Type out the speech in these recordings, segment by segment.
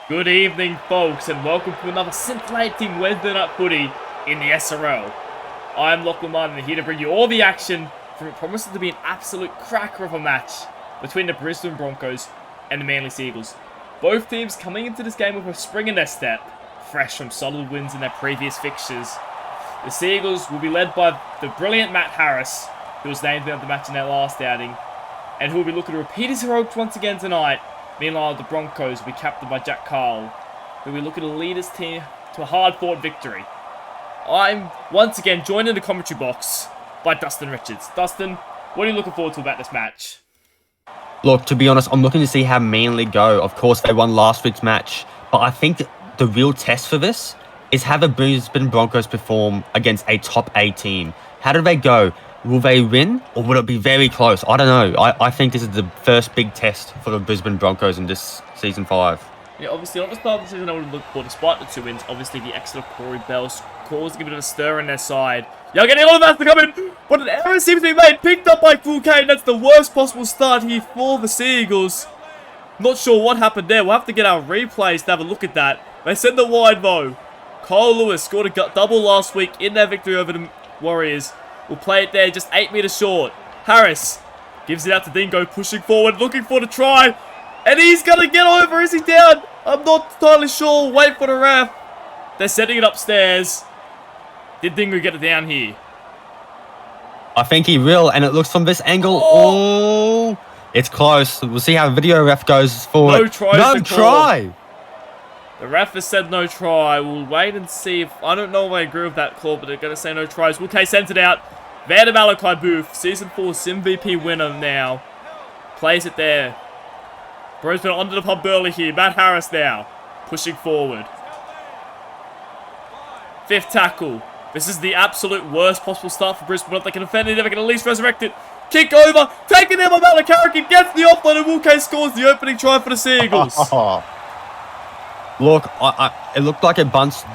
Good evening, folks, and welcome to another scintillating Wednesday night footy in the SRL. I'm Lachlan Martin, here to bring you all the action from what promises to be an absolute cracker of a match between the Brisbane Broncos and the Manly Seagulls. Both teams coming into this game with a spring in their step, fresh from solid wins in their previous fixtures. The Seagulls will be led by the brilliant Matt Harris, who was named man of the match in their last outing, and who will be looking to repeat his heroics once again tonight. Meanwhile, the Broncos will be captained by Jack Carl, who will be looking to lead his team to a hard-fought victory. I'm once again joined in the commentary box by Dustin Richards. Dustin, what are you looking forward to about this match? Look, to be honest, I'm looking to see how Manly go. Of course, they won last week's match, but I think the real test for this is how the Brisbane Broncos perform against a top 8 team. How do they go? Will they win, or will it be very close? I don't know. I think this is the first big test for the Brisbane Broncos in this Season 5. Yeah, obviously, not the start of the season I would have looked for, despite the 2 wins. Obviously, the exit of Corey Bell's causing a bit of a stir in their side. You're getting all of that to come in, but an error seems to be made. Picked up by Full K, and that's the worst possible start here for the Seagulls. Not sure what happened there. We'll have to get our replays to have a look at that. They send the wide, though. Kyle Lewis scored a double last week in their victory over the Warriors. We'll play it there, just 8 metres short. Harris gives it out to Dingo, pushing forward, looking for the try. And he's going to get over. Is he down? I'm not entirely sure. Wait for the ref. They're setting it upstairs. Did Dingo get it down here? I think he will, and it looks from this angle. Oh, it's close. We'll see how video ref goes for No it. try. No try. The ref has said no try. We'll wait and see if... I don't know if I agree with that call, but they're going to say no tries. Okay, sends it out. There to Malachi Booth. Season 4 SimVP winner now. Plays it there. Brisbane onto the pub early here. Matt Harris now. Pushing forward. 5th tackle. This is the absolute worst possible start for Brisbane. If they can defend it, they can at least resurrect it. Kick over. Taken there by Malachi. Gets the offload and Wilke scores the opening try for the Seagulls. Look, it looked like it bounced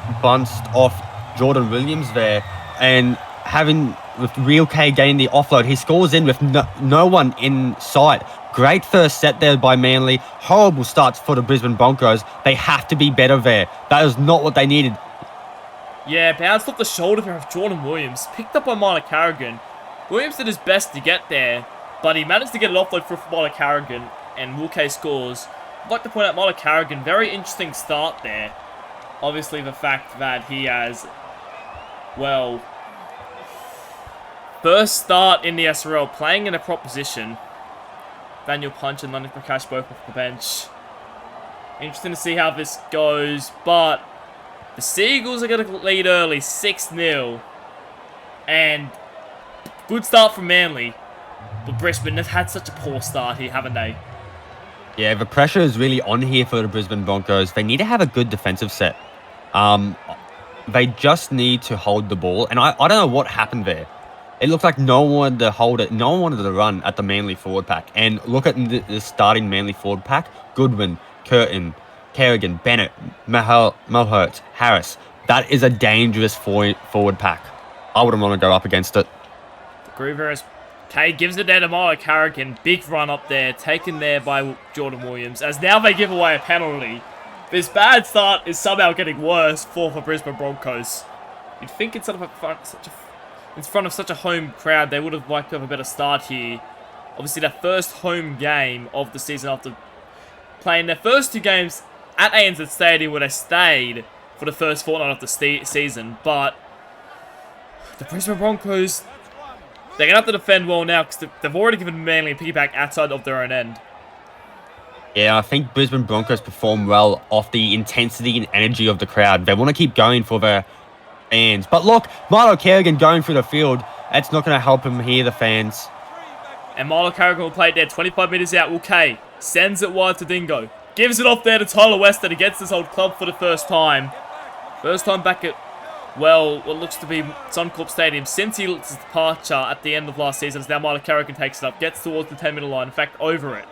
off Jordan Williams there, and having with Real K getting the offload, he scores in with no one in sight. Great first set there by Manly. Horrible starts for the Brisbane Broncos. They have to be better there. That is not what they needed. Yeah, bounced off the shoulder of Jordan Williams. Picked up by Myler Carrigan. Williams did his best to get there, but he managed to get an offload for Myler Carrigan, and Wilke scores. I'd like to point out Myler Carrigan, very interesting start there. Obviously the fact that he has, well, first start in the SRL, playing in a prop position. Daniel Punch and London Prakash both off the bench. Interesting to see how this goes, but the Seagulls are going to lead early, 6-0. And good start from Manly, but Brisbane have had such a poor start here, haven't they? Yeah, the pressure is really on here for the Brisbane Broncos. They need to have a good defensive set. They just need to hold the ball. And I don't know what happened there. It looked like no one wanted to hold it. No one wanted to run at the Manly forward pack. And look at the starting Manly forward pack. Goodwin, Curtin, Kerrigan, Bennett, Malhurt, Harris. That is a dangerous forward pack. I wouldn't want to go up against it. Groover K gives it there to Myler Carrigan. Big run up there, taken there by Jordan Williams. As now they give away a penalty. This bad start is somehow getting worse for the Brisbane Broncos. You'd think in front of such a home crowd, they would have liked to have a better start here. Obviously, their first home game of the season after playing their first 2 games at ANZ Stadium, where they stayed for the first fortnight of the season. But the Brisbane Broncos, they're going to have to defend well now because they've already given Manly a piggyback outside of their own end. Yeah, I think Brisbane Broncos perform well off the intensity and energy of the crowd. They want to keep going for their fans. But look, Milo Kerrigan going through the field. That's not going to help him here, the fans. And Milo Kerrigan will play it there, 25 metres out. Okay, sends it wide to Dingo. Gives it off there to Tyler Weston against his old club for the first time. First time back at, well, what looks to be Suncorp Stadium since his departure at the end of last season. As now Milo Kerrigan takes it up, gets towards the 10-metre line, in fact, over it.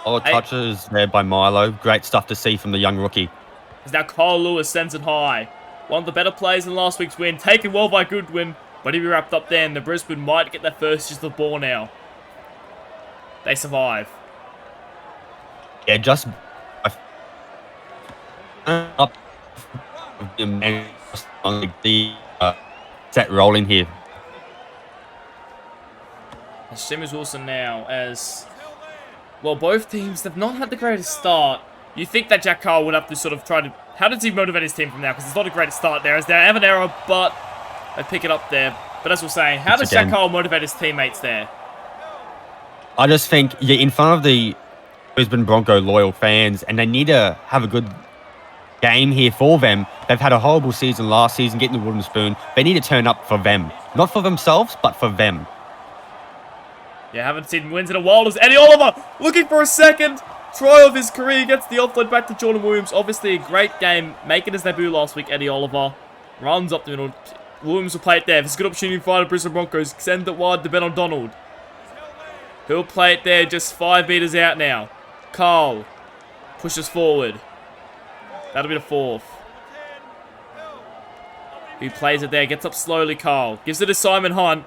Oh, touches there by Milo. Great stuff to see from the young rookie. As now Kyle Lewis sends it high. One of the better players in last week's win. Taken well by Goodwin, but he'll be wrapped up there, and the Brisbane might get their first use of the ball now. They survive. Yeah, just up and the set rolling here. Seamus Wilson now as... Well, both teams have not had the greatest start. You think that Jack Carl would have to sort of try to... How does he motivate his team from now? Because it's not a great start there. As they have an error, but they pick it up there. But as we're saying, how does Jack Carl motivate his teammates there? I just think you're in front of the Brisbane Bronco loyal fans, and they need to have a good game here for them. They've had a horrible season last season, getting the wooden spoon. They need to turn up for them. Not for themselves, but for them. Yeah, haven't seen wins in a while. As Eddie Oliver looking for a second try of his career. Gets the offload back to Jordan Williams. Obviously a great game. Making his debut last week, Eddie Oliver. Runs up the middle. Williams will play it there. If it's a good opportunity to find the Brisbane Broncos. Send it wide to Ben O'Donnell. He'll play it there just 5 meters out now. Carl pushes forward. That'll be the fourth. He plays it there. Gets up slowly, Carl. Gives it to Simon Hunt.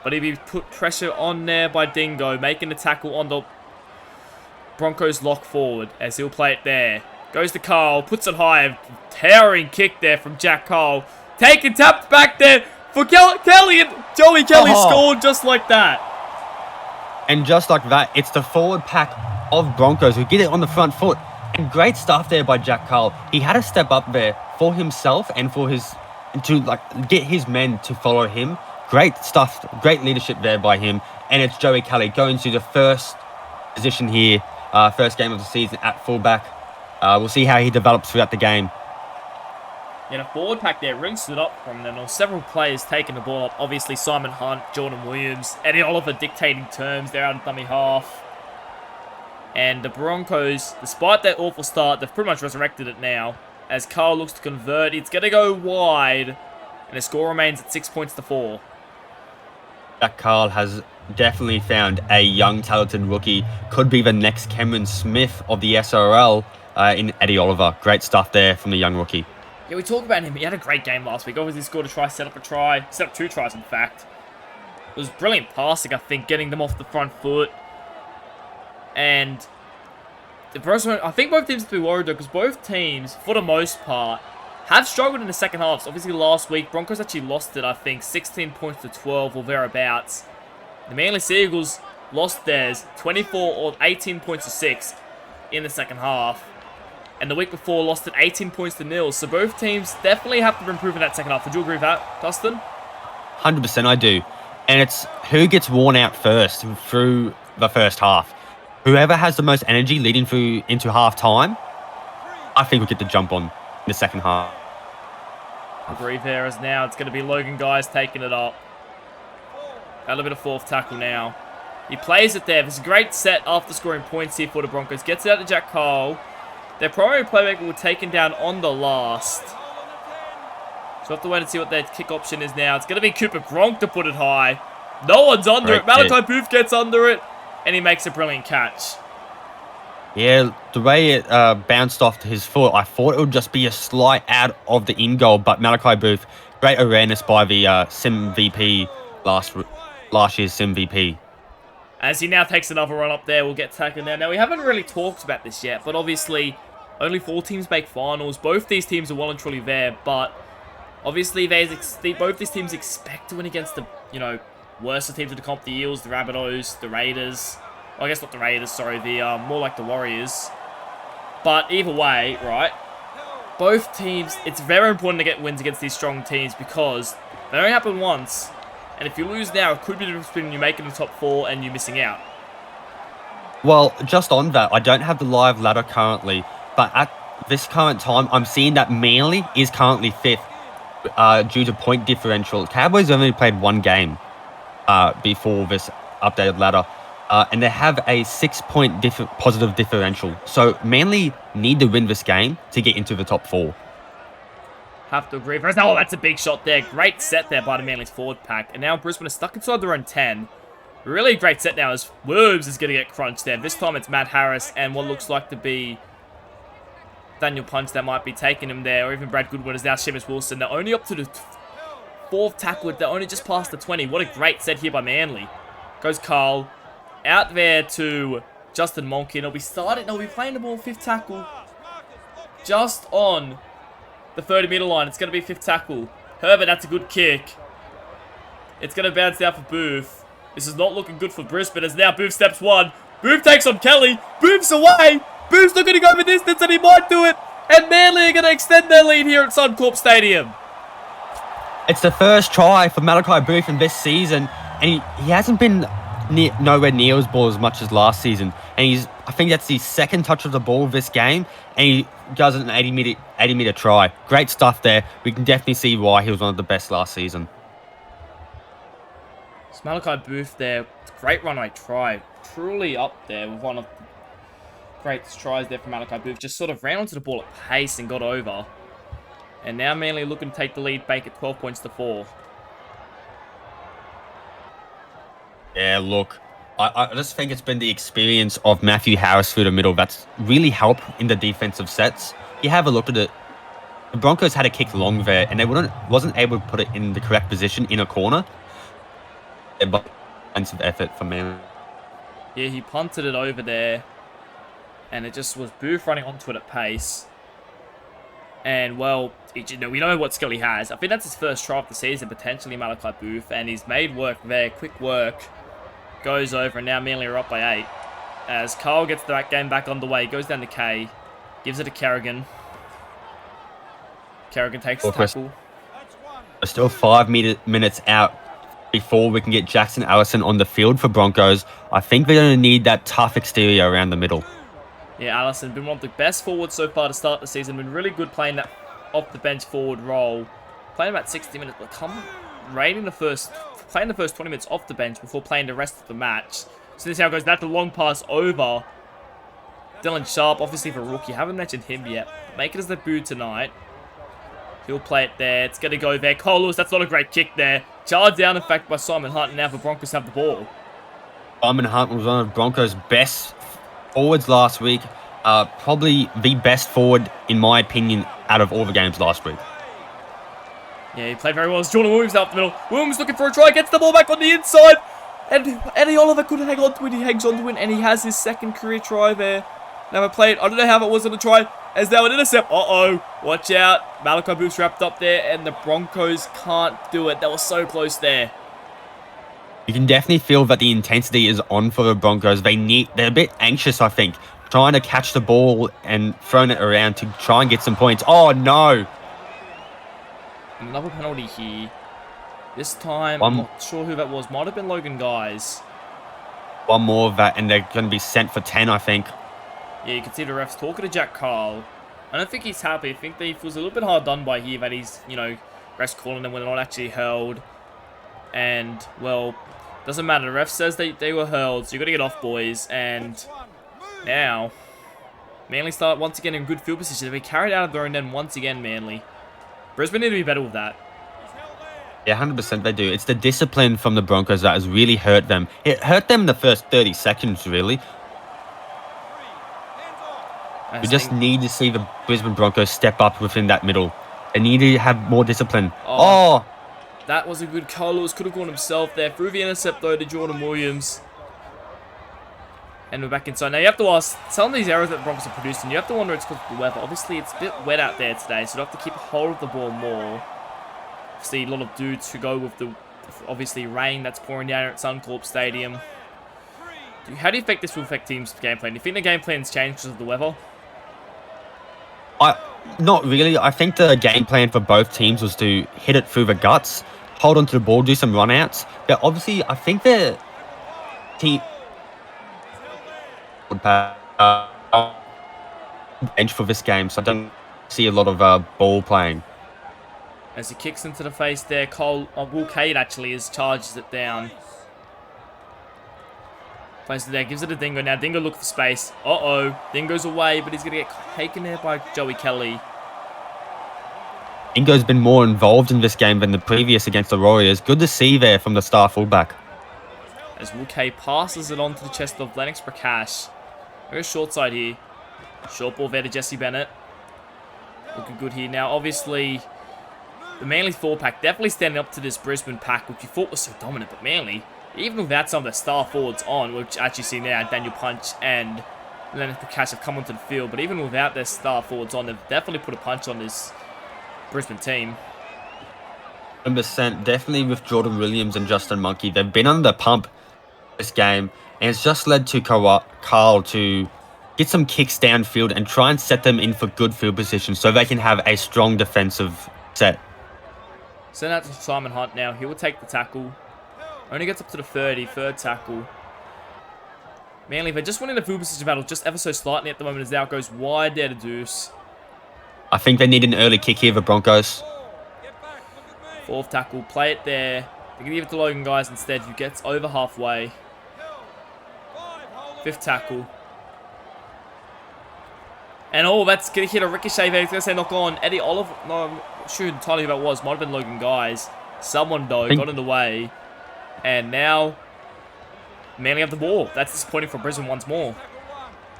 But he'll be put pressure on there by Dingo. Making the tackle on the Broncos lock forward. As he'll play it there. Goes to Carl. Puts it high. Towering kick there from Jack Carl. Taken, tapped back there for Kelly. And Joey Kelly scored just like that. And just like that, it's the forward pack of Broncos who get it on the front foot. And great stuff there by Jack Carl. He had to step up there for himself and for his... to get his men to follow him. Great stuff. Great leadership there by him. And it's Joey Kelly going to the first position here. First game of the season at fullback. We'll see how he develops throughout the game. Yeah, the forward pack there rings it up from them. There were several players taking the ball up. Obviously, Simon Hunt, Jordan Williams, Eddie Oliver dictating terms there out of dummy half. And the Broncos, despite that awful start, they've pretty much resurrected it now. As Carl looks to convert, it's going to go wide. And the score remains at 6 points to 4. Jack Carl has definitely found a young, talented rookie. Could be the next Cameron Smith of the SRL in Eddie Oliver. Great stuff there from the young rookie. Yeah, we talked about him. He had a great game last week. Obviously scored a try, set up 2 tries in fact. It was brilliant passing, I think, getting them off the front foot. And the first one, I think both teams have to be worried though, because both teams, for the most part, have struggled in the second halves. Obviously last week, Broncos actually lost it, I think, 16 points to 12 or thereabouts. The Manly Seagulls lost theirs 24 or 18 points to 6 in the second half. And the week before lost it 18 points to 0. So both teams definitely have to improve in that second half. Would you agree with that, Dustin? 100% I do. And it's who gets worn out first through the first half. Whoever has the most energy leading through into half time, I think will get the jump on in the second half. Agree there, as now it's going to be Logan Guys taking it up. A little bit of fourth tackle now. He plays it there. It's a great set after scoring points here for the Broncos. Gets it out to Jack Carl. Their primary playmaker was taken down on the last. So we'll have to wait and see what their kick option is now. It's going to be Cooper Gronk to put it high. No one's under it. Malachi Booth gets under it. And he makes a brilliant catch. Yeah, the way it bounced off his foot, I thought it would just be a slight out of the in-goal. But Malachi Booth, great awareness by the Sim VP, last year's Sim VP. As he now takes another run up there, we'll get tackled now. Now, we haven't really talked about this yet, but obviously, only 4 teams make finals. Both these teams are well and truly there, but obviously, both these teams expect to win against the, worst teams in the comp, the Eels, the Rabbitohs, the Raiders. Well, I guess not the Raiders, sorry, more like the Warriors. But either way, right, both teams, it's very important to get wins against these strong teams because they only happen once. And if you lose now, it could be the difference between you making the top 4 and you missing out. Well, just on that, I don't have the live ladder currently, but at this current time, I'm seeing that Manly is currently 5th due to point differential. Cowboys only played 1 game before this updated ladder, and they have a 6-point positive differential. So Manly need to win this game to get into the top 4. Have to agree. Oh, that's a big shot there. Great set there by the Manly's forward pack. And now Brisbane is stuck inside their own 10. Really great set now as Wolves is going to get crunched there. This time it's Matt Harris and what looks like to be Daniel Punch that might be taking him there. Or even Brad Goodwin is now Seamus Wilson. They're only up to the 4th tackle. They're only just past the 20. What a great set here by Manly. Goes Carl. Out there to Justin Monken. He'll be playing the ball 5th tackle. just on the 30-meter line. It's going to be fifth tackle. Herbert, that's a good kick. It's going to bounce down for Booth. This is not looking good for Brisbane as now Booth steps one. Booth takes on Kelly. Booth's away. Booth's not going to go the distance and he might do it. And Manly are going to extend their lead here at Suncorp Stadium. It's the first try for Malachi Booth in this season, and he hasn't been nowhere near his ball as much as last season. And I think that's his second touch of the ball this game, and he does an 80-meter try. Great stuff there. We can definitely see why he was one of the best last season. It's Malachi Booth there. Great runaway try. Truly up there with one of the great tries there from Malachi Booth. Just sort of ran onto the ball at pace and got over. And now Manly looking to take the lead back at 12 points to 4. Yeah, look, I just think it's been the experience of Matthew Harris through the middle that's really helped in the defensive sets. You have a look at it. The Broncos had a kick long there, and they wasn't able to put it in the correct position in a corner. But defensive effort for Manly. Yeah, he punted it over there. And it just was Booth running onto it at pace. And, well, we know what skill he has. I think that's his first try of the season, potentially Malachi Booth. And he's made work there. Quick work. Goes over, and now Manly are up by 8. As Carl gets the game back on the way. Goes down to K. Gives it to Kerrigan. Kerrigan takes the tackle. We're still 5 minutes out before we can get Jackson Allison on the field for Broncos. I think they're going to need that tough exterior around the middle. Yeah, Allison been one of the best forwards so far to start the season. Been really good playing that off-the-bench forward role. Playing about 60 minutes, but playing the first 20 minutes off the bench before playing the rest of the match. So this is how it goes. That's a long pass over. Dylan Sharp, obviously for rookie. Haven't mentioned him yet. Make it as the debut tonight. He'll play it there. It's going to go there. Cole Lewis, that's not a great kick there. Charged down, in fact, by Simon Hunt. And now the Broncos have the ball. Simon Hunt was one of Broncos' best forwards last week. Probably the best forward, in my opinion, out of all the games last week. Yeah, he played very well as Jordan Williams out the middle. Williams looking for a try, gets the ball back on the inside. And Eddie Oliver couldn't hang on to it. He hangs on to it, and he has his second career try there. Now I played, I don't know how it was on the try, as now an intercept. Uh-oh, watch out. Malachi Booth's wrapped up there, and the Broncos can't do it. They were so close there. You can definitely feel that the intensity is on for the Broncos. They're a bit anxious, I think, trying to catch the ball and throwing it around to try and get some points. Oh, no. Another penalty here. This time, I'm not sure who that was. Might have been Logan Guys. One more of that, and they're going to be sent for 10, I think. Yeah, you can see the refs talking to Jack Carl. I don't think he's happy. I think he feels a little bit hard done by here that he's, refs calling them when they're not actually held. And, well, doesn't matter. The ref says they were held, so you've got to get off, boys. And now, Manly start once again in good field position. They'll be carried out of their own end once again, Manly. Brisbane need to be better with that. Yeah, 100% they do. It's the discipline from the Broncos that has really hurt them. It hurt them in the first 30 seconds, really. We just need to see the Brisbane Broncos step up within that middle. They need to have more discipline. Oh! That was a good call. Lewis could have gone himself there. Through the intercept, though, to Jordan Williams. And we're back inside. Now, you have to ask, some of these errors that the Broncos are producing, you have to wonder it's because of the weather. Obviously, it's a bit wet out there today, so you have to keep hold of the ball more. See a lot of dudes who go with the, obviously, rain that's pouring down at Suncorp Stadium. How do you think this will affect teams' game plan? Do you think the game plan's changed because of the weather? Not really. I think the game plan for both teams was to hit it through the guts, hold onto the ball, do some run-outs. But obviously, I think the team would bench for this game, so I don't see a lot of ball playing. As he kicks into the face there, Will Cade actually charges it down. Plays it there, gives it a Dingo. Now Dingo look for space. Uh-oh. Dingo's away, but he's going to get taken there by Joey Kelly. Dingo's been more involved in this game than the previous against the Warriors. Good to see there from the star fullback. As Will Cade passes it onto the chest of Lennox Prakash. Very short side here. Short ball there to Jesse Bennett. Looking good here. Now, obviously, the Manly 4-pack definitely standing up to this Brisbane pack, which you thought was so dominant. But Manly, even without some of the star forwards on, which actually see now Daniel Punch and And then the Cash have come onto the field. But even without their star forwards on, they've definitely put a punch on this Brisbane team. 100%. Definitely with Jordan Williams and Justin Monkey. They've been under the pump this game. And it's just led to Carl to get some kicks downfield and try and set them in for good field position so they can have a strong defensive set. Send out to Simon Hunt now. He will take the tackle. Only gets up to the 30. Third tackle. Manly, they're just winning the field position battle just ever so slightly at the moment as now goes wide there to Deuce. I think they need an early kick here, the Broncos. Fourth tackle. Play it there. They're going to give it to Logan, guys, instead, who gets over halfway. Fifth tackle. And that's going to hit a ricochet there. He's going to say knock on. Eddie Oliver. No, I'm not sure entirely who that was. Might have been Logan, guys. Someone, though, got in the way. And now, Manly have the ball. That's disappointing for Brisbane once more.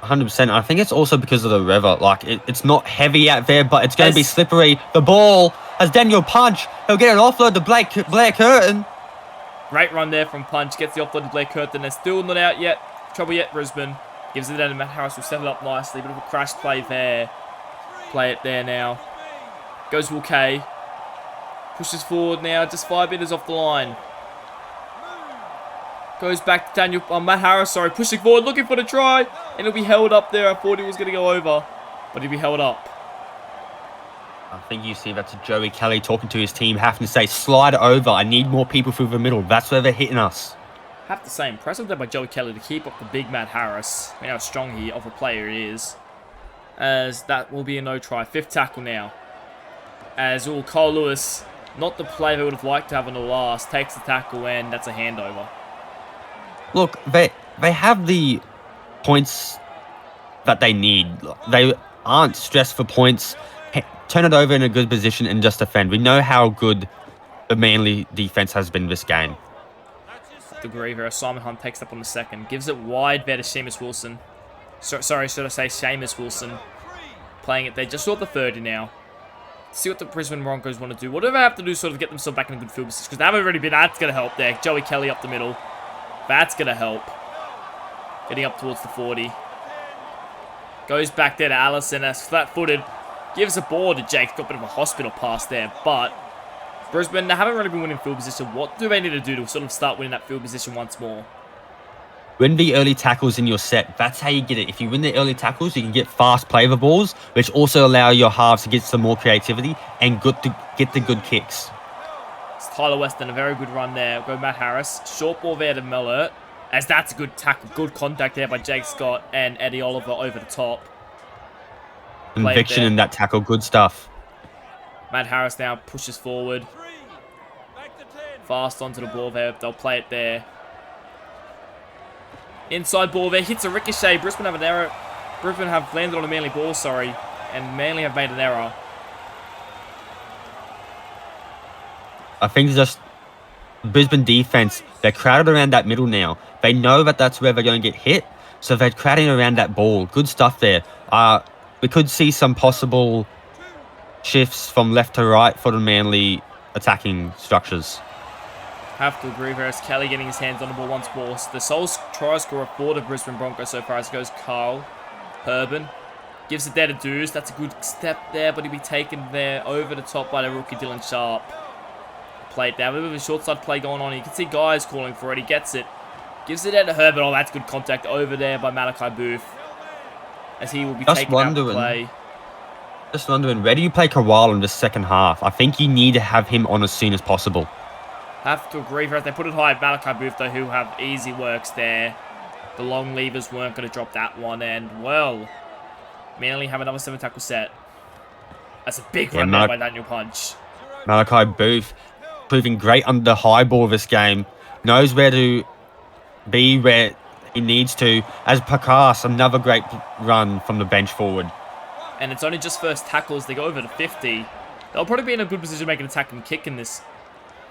100%. I think it's also because of the river. Like, it's not heavy out there, but it's going to be slippery. The ball has Daniel Punch. He'll get an offload to Blair Curtin. Great run there from Punch. Gets the offload to Blair Curtin. They're still not out yet. Trouble yet, Brisbane. Gives it down to Matt Harris. Will set it up nicely. Bit of a crash play there. Play it there now. Goes Will Kay. Pushes forward now. Just 5 meters off the line. Goes back to Matt Harris, pushing forward, looking for the try. And he'll be held up there. I thought he was going to go over, but he'll be held up. I think you see that's Joey Kelly talking to his team, having to say, slide over. I need more people through the middle. That's where they're hitting us. I have to say, impressive there by Joey Kelly to keep up the big Matt Harris. You know how strong of a player he is. As that will be a no try. Fifth tackle now. As Cole Lewis, not the player they would have liked to have in the last, takes the tackle and that's a handover. Look, they have the points that they need. They aren't stressed for points. Turn it over in a good position and just defend. We know how good the Manly defense has been this game. The Griever, Simon Hunt takes up on the second. Gives it wide there to Seamus Wilson. Sorry, should I say Seamus Wilson. Playing it there just short the 30 now. See what the Brisbane Broncos want to do. What do they have to do sort of get themselves back in a good field position? Because they haven't already been. That's going to help there. Joey Kelly up the middle. That's going to help. Getting up towards the 40. Goes back there to Allison. That's flat-footed. Gives a ball to Jake. Got a bit of a hospital pass there. But Brisbane, they haven't really been winning field position. What do they need to do to sort of start winning that field position once more? Win the early tackles in your set. That's how you get it. If you win the early tackles, you can get fast play the balls, which also allow your halves to get some more creativity and get the good kicks. It's Tyler Weston, a very good run there. Go Matt Harris. Short ball there to Mellert. As that's a good tackle. Good contact there by Jake Scott and Eddie Oliver over the top. Conviction in that tackle. Good stuff. Matt Harris now pushes forward. Fast onto the ball there. They'll play it there. Inside ball there. Hits a ricochet. Brisbane have an error. Brisbane have landed on a Manly ball, and Manly have made an error. I think just Brisbane defense, they're crowded around that middle now. They know that that's where they're going to get hit, so they're crowding around that ball. Good stuff there. We could see some possible shifts from left to right for the Manly attacking structures. Have to agree, whereas Kelly getting his hands on the ball once more. The sole try scorer for the Brisbane Broncos so far as goes Carl Herban. Gives it there to Deuce. That's a good step there, but he'll be taken there over the top by the rookie Dylan Sharp. Play it down. A bit of a short side play going on. You can see guys calling for it. He gets it. Gives it there to Herban. Oh, that's good contact over there by Malachi Booth. As he will be taken out of play. Just wondering, where do you play Kowal in the second half? I think you need to have him on as soon as possible. Have to agree for it. They put it high. Malachi Booth, though, who have easy works there. The long levers weren't going to drop that one. And, well, Manly have another 7 tackle set. That's a big run there by Daniel Punch. Malachi Booth proving great under the high ball this game. Knows where to be where he needs to. As Pakas, another great run from the bench forward. And it's only just first tackles. They go over to 50. They'll probably be in a good position to make an attack and kick in this.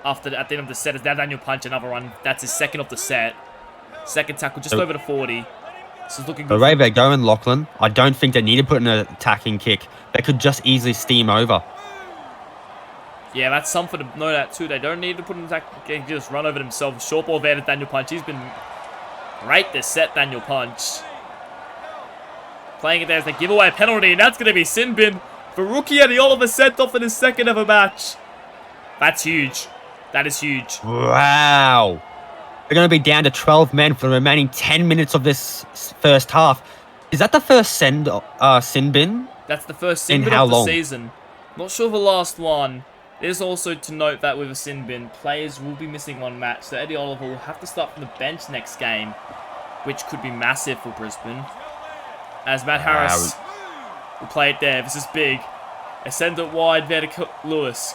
At the end of the set, is now Daniel Punch, another run. That's his second of the set. Second tackle, just over to 40. This is looking good. The way they're going, Lachlan, I don't think they need to put in an attacking kick. They could just easily steam over. Yeah, that's something to know that too. They don't need to put an attack kick, just run over themselves. Short ball there to Daniel Punch. He's been great this set, Daniel Punch. Playing it there as they give away a penalty, and that's going to be sin bin for rookie Eddie Oliver, sent off in his second ever match. That's huge. That is huge. Wow. They're going to be down to 12 men for the remaining 10 minutes of this first half. Is that the first sin bin? That's the first sin bin of the season. Not sure of the last one. There's also to note that with a sin bin, players will be missing one match. So Eddie Oliver will have to start from the bench next game, which could be massive for Brisbane. As Matt Harris will play it there. This is big. They send it wide there to Lewis.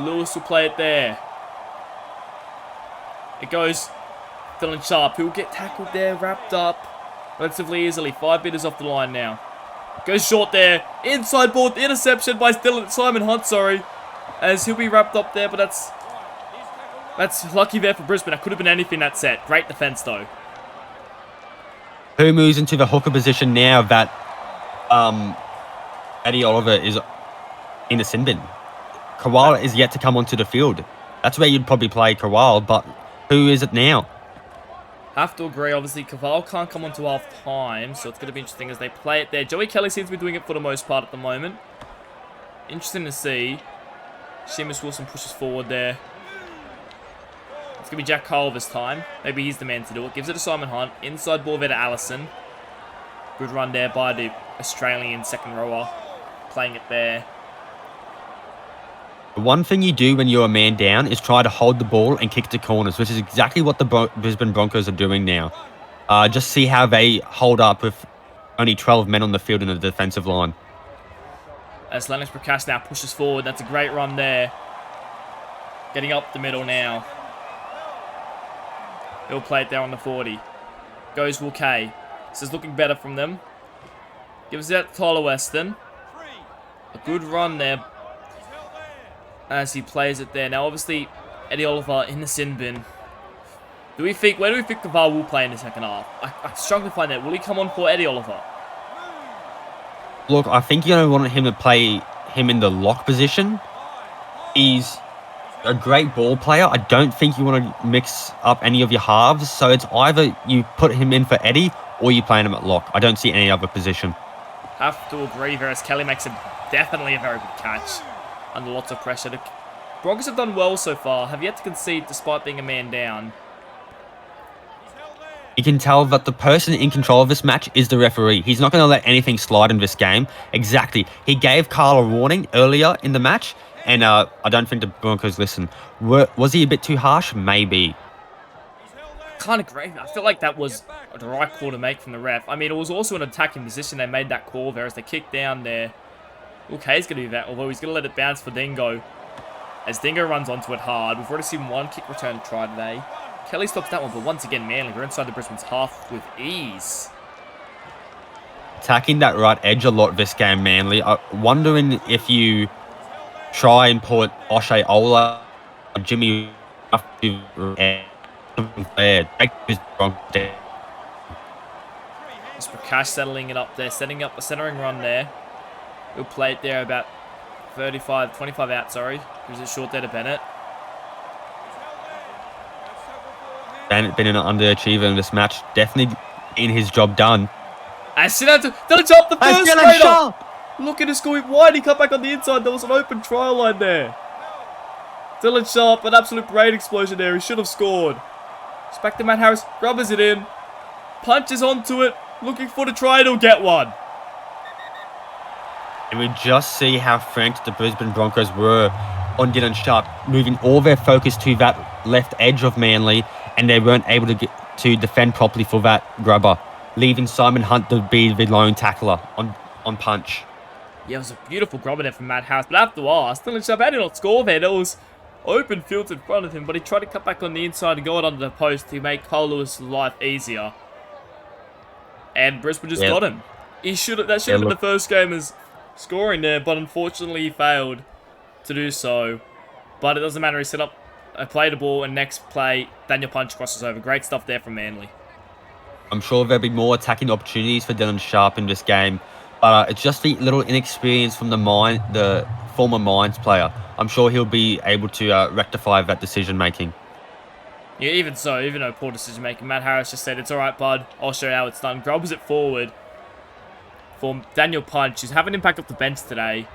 Lewis will play it there. It goes Dylan Sharp, who will get tackled there, wrapped up relatively easily. 5 meters off the line now. Goes short there. Inside ball, interception by Simon Hunt, sorry. As he'll be wrapped up there, but that's lucky there for Brisbane. That could have been anything that set. Great defense, though. Who moves into the hooker position now that Eddie Oliver is in the sin bin? Kowal is yet to come onto the field. That's where you'd probably play Kowal, but who is it now? Have to agree, obviously, Kowal can't come onto half time, so it's going to be interesting as they play it there. Joey Kelly seems to be doing it for the most part at the moment. Interesting to see. Seamus Wilson pushes forward there. It's going to be Jack Cole this time. Maybe he's the man to do it. Gives it to Simon Hunt. Inside ball there to Allison. Good run there by the Australian second rower. Playing it there. The one thing you do when you're a man down is try to hold the ball and kick to corners, which is exactly what the Brisbane Broncos are doing now. Just see how they hold up with only 12 men on the field in the defensive line. As Lennox Prakash now pushes forward. That's a great run there. Getting up the middle now. He'll play it there on the 40. Goes Will Kay. This is looking better from them. Gives it out to Tyler Weston. A good run there as he plays it there. Now, obviously, Eddie Oliver in the sin bin. Where do we think Kavar will play in the second half? I struggle to find that. Will he come on for Eddie Oliver? Look, I think you don't want him to play him in the lock position. He's a great ball player. I don't think you want to mix up any of your halves. So it's either you put him in for Eddie or you play him at lock. I don't see any other position. Have to agree there as Kelly makes definitely a very good catch under lots of pressure. The Broncos have done well so far. Have yet to concede despite being a man down. You can tell that the person in control of this match is the referee. He's not going to let anything slide in this game. Exactly. He gave Carl a warning earlier in the match, and I don't think the Broncos listened. Was he a bit too harsh? Maybe. Can't agree. I feel like that was the right call to make from the ref. I mean, it was also an attacking position. They made that call there as they kicked down there. Okay, he's going to do that, although he's going to let it bounce for Dingo. As Dingo runs onto it hard. We've already seen one kick return try today. Kelly stops that one, but once again, Manly, we're inside the Brisbane's half with ease. Attacking that right edge a lot this game, Manly. I'm wondering if you try and put O'Shea Ola or Jimmy there. It's Prakash settling it up there, setting up a centering run there. We'll play it there about 25 out, sorry. Gives it short there to Bennett. Bennett been an underachiever in this match. Definitely in his job done. And Dylan Sharp, the first straight up. Looking to score it wide. He cut back on the inside. There was an open trial line there. Dylan Sharp, an absolute brain explosion there. He should have scored. It's back to Matt Harris. Grubbers it in. Punches onto it. Looking for the try. He'll get one. And we just see how frank the Brisbane Broncos were on Dylan Sharp, moving all their focus to that left edge of Manly, and they weren't able to defend properly for that grubber, leaving Simon Hunt to be the lone tackler on punch. Yeah, it was a beautiful grubber there from Matt Harris, but I have to ask, Dylan Sharp, how did he not score there? There was open fields in front of him, but he tried to cut back on the inside and go it under the post to make Carl Lewis' life easier. And Brisbane just got him. That should have been the first game as scoring there, but unfortunately he failed to do so. But it doesn't matter, he set up, played the ball, and next play, Daniel Punch crosses over. Great stuff there from Manly. I'm sure there'll be more attacking opportunities for Dylan Sharp in this game, but it's just the little inexperience from the former Mines player. I'm sure he'll be able to rectify that decision making. Yeah, even though poor decision making, Matt Harris just said, "It's all right, bud. I'll show you how it's done." Grubs it forward. for Daniel Punch, who's having an impact off the bench today.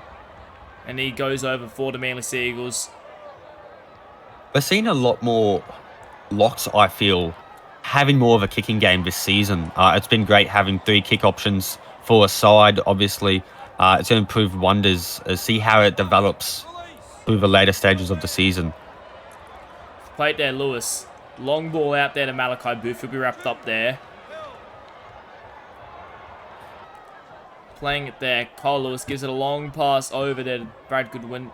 And he goes over for the Manly Sea Eagles. We're seeing a lot more locks, I feel, having more of a kicking game this season. It's been great having 3 kick options for a side, obviously. It's going to improve wonders. See how it develops through the later stages of the season. Play it there, Lewis. Long ball out there to Malachi Booth. He'll be wrapped up there. Playing it there. Kyle Lewis gives it a long pass over there to Brad Goodwin.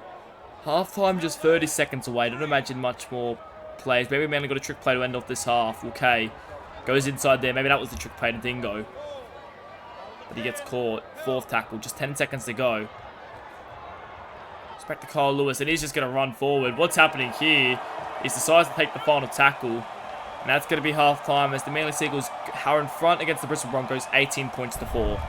Half-time just 30 seconds away. Don't imagine much more plays. Maybe Manly got a trick play to end off this half. Okay. Goes inside there. Maybe that was the trick play to Dingo. But he gets caught. 4th tackle. Just 10 seconds to go. It's back to Kyle Lewis. And he's just going to run forward. What's happening here is decides to take the final tackle. And that's going to be half-time as the Manly Sea Eagles are in front against the Brisbane Broncos. 18 points to 4.